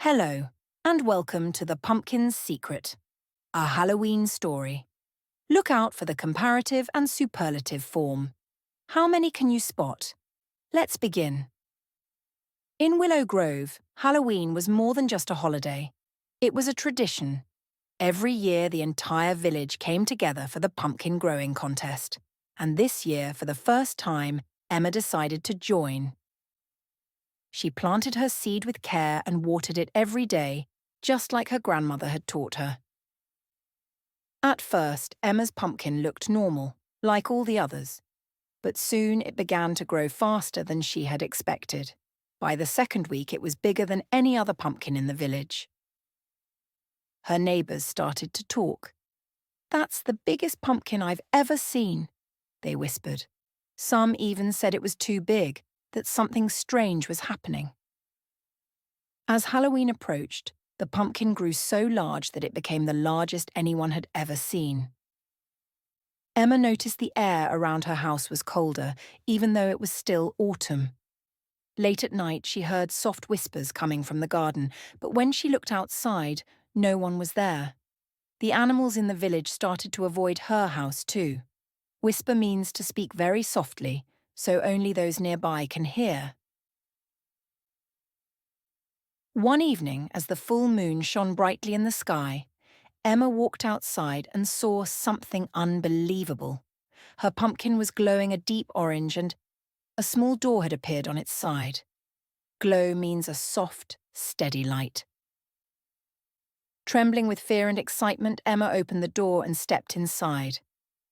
Hello, and welcome to The Pumpkin's Secret, a Halloween story. Look out for the comparative and superlative form. How many can you spot? Let's begin. In Willow Grove, Halloween was more than just a holiday. It was a tradition. Every year, the entire village came together for the pumpkin growing contest. And this year, for the first time, Emma decided to join. She planted her seed with care and watered it every day, just like her grandmother had taught her. At first, Emma's pumpkin looked normal, like all the others. But soon it began to grow faster than she had expected. By the second week, it was bigger than any other pumpkin in the village. Her neighbours started to talk. "That's the biggest pumpkin I've ever seen," they whispered. Some even said it was too big, that something strange was happening. As Halloween approached, the pumpkin grew so large that it became the largest anyone had ever seen. Emma noticed the air around her house was colder, even though it was still autumn. Late at night, she heard soft whispers coming from the garden, but when she looked outside, no one was there. The animals in the village started to avoid her house too. Whisper means to speak very softly, so only those nearby can hear. One evening, as the full moon shone brightly in the sky, Emma walked outside and saw something unbelievable. Her pumpkin was glowing a deep orange and a small door had appeared on its side. Glow means a soft, steady light. Trembling with fear and excitement, Emma opened the door and stepped inside.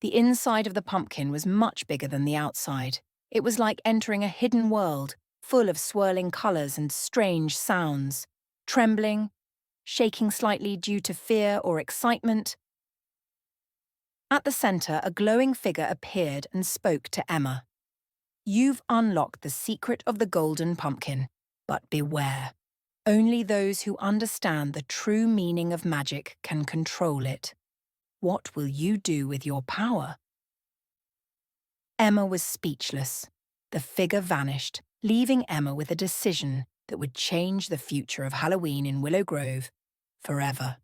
The inside of the pumpkin was much bigger than the outside. It was like entering a hidden world, full of swirling colours and strange sounds. Trembling, shaking slightly due to fear or excitement. At the centre, a glowing figure appeared and spoke to Emma. "You've unlocked the secret of the golden pumpkin, but beware. Only those who understand the true meaning of magic can control it. What will you do with your power?" Emma was speechless. The figure vanished, leaving Emma with a decision that would change the future of Halloween in Willow Grove forever.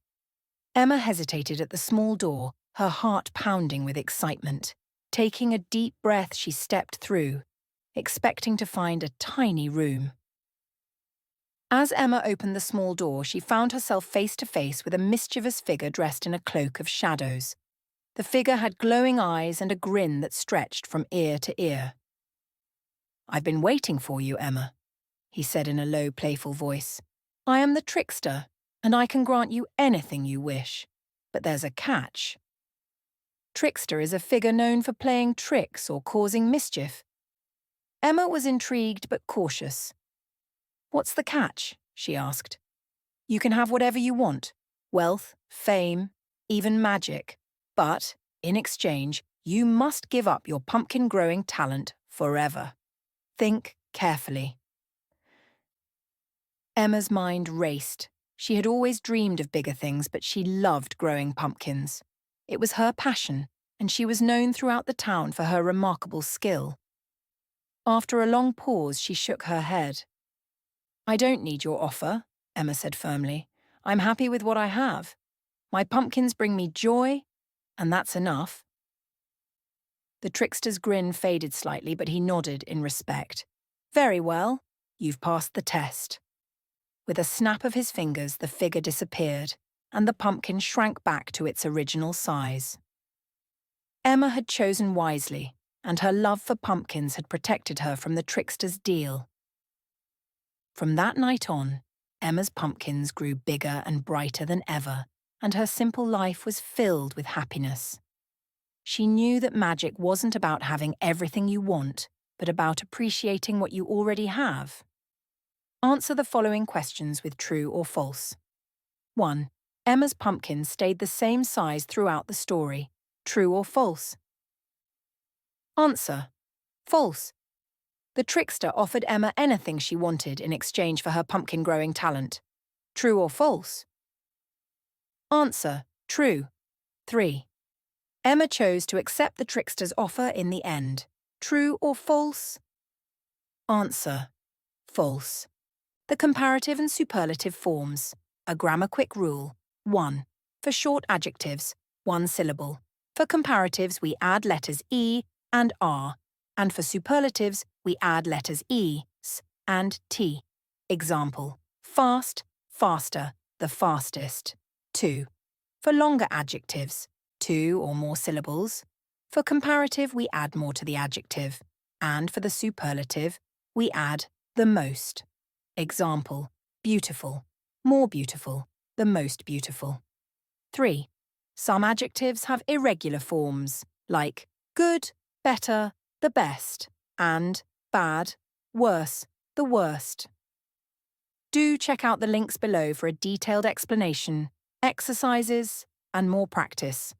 Emma hesitated at the small door, her heart pounding with excitement. Taking a deep breath, she stepped through, expecting to find a tiny room. As Emma opened the small door, she found herself face to face with a mischievous figure dressed in a cloak of shadows. The figure had glowing eyes and a grin that stretched from ear to ear. "I've been waiting for you, Emma," he said in a low, playful voice. "I am the trickster, and I can grant you anything you wish. But there's a catch. Trickster is a figure known for playing tricks or causing mischief." Emma was intrigued but cautious. "What's the catch?" she asked. "You can have whatever you want, wealth, fame, even magic. But, in exchange, you must give up your pumpkin-growing talent forever. Think carefully." Emma's mind raced. She had always dreamed of bigger things, but she loved growing pumpkins. It was her passion, and she was known throughout the town for her remarkable skill. After a long pause, she shook her head. "I don't need your offer," Emma said firmly. "I'm happy with what I have. My pumpkins bring me joy, and that's enough." The trickster's grin faded slightly, but he nodded in respect. "Very well, you've passed the test." With a snap of his fingers, the figure disappeared, and the pumpkin shrank back to its original size. Emma had chosen wisely, and her love for pumpkins had protected her from the trickster's deal. From that night on, Emma's pumpkins grew bigger and brighter than ever, and her simple life was filled with happiness. She knew that magic wasn't about having everything you want, but about appreciating what you already have. Answer the following questions with true or false. 1. Emma's pumpkin stayed the same size throughout the story. True or false? Answer. False. The trickster offered Emma anything she wanted in exchange for her pumpkin-growing talent. True or false? Answer. True. 3. Emma chose to accept the trickster's offer in the end. True or false? Answer. False. The comparative and superlative forms. A grammar quick rule. 1. For short adjectives, 1 syllable. For comparatives, we add letters E and R, and for superlatives, we add letters E, S, and T. Example: fast, faster, the fastest. 2. For longer adjectives, 2 or more syllables. For comparative, we add more to the adjective, and for the superlative, we add the most. Example: beautiful, more beautiful, the most beautiful. 3. Some adjectives have irregular forms, like good, better, the best, and bad, worse, the worst. Do check out the links below for a detailed explanation, exercises, and more practice.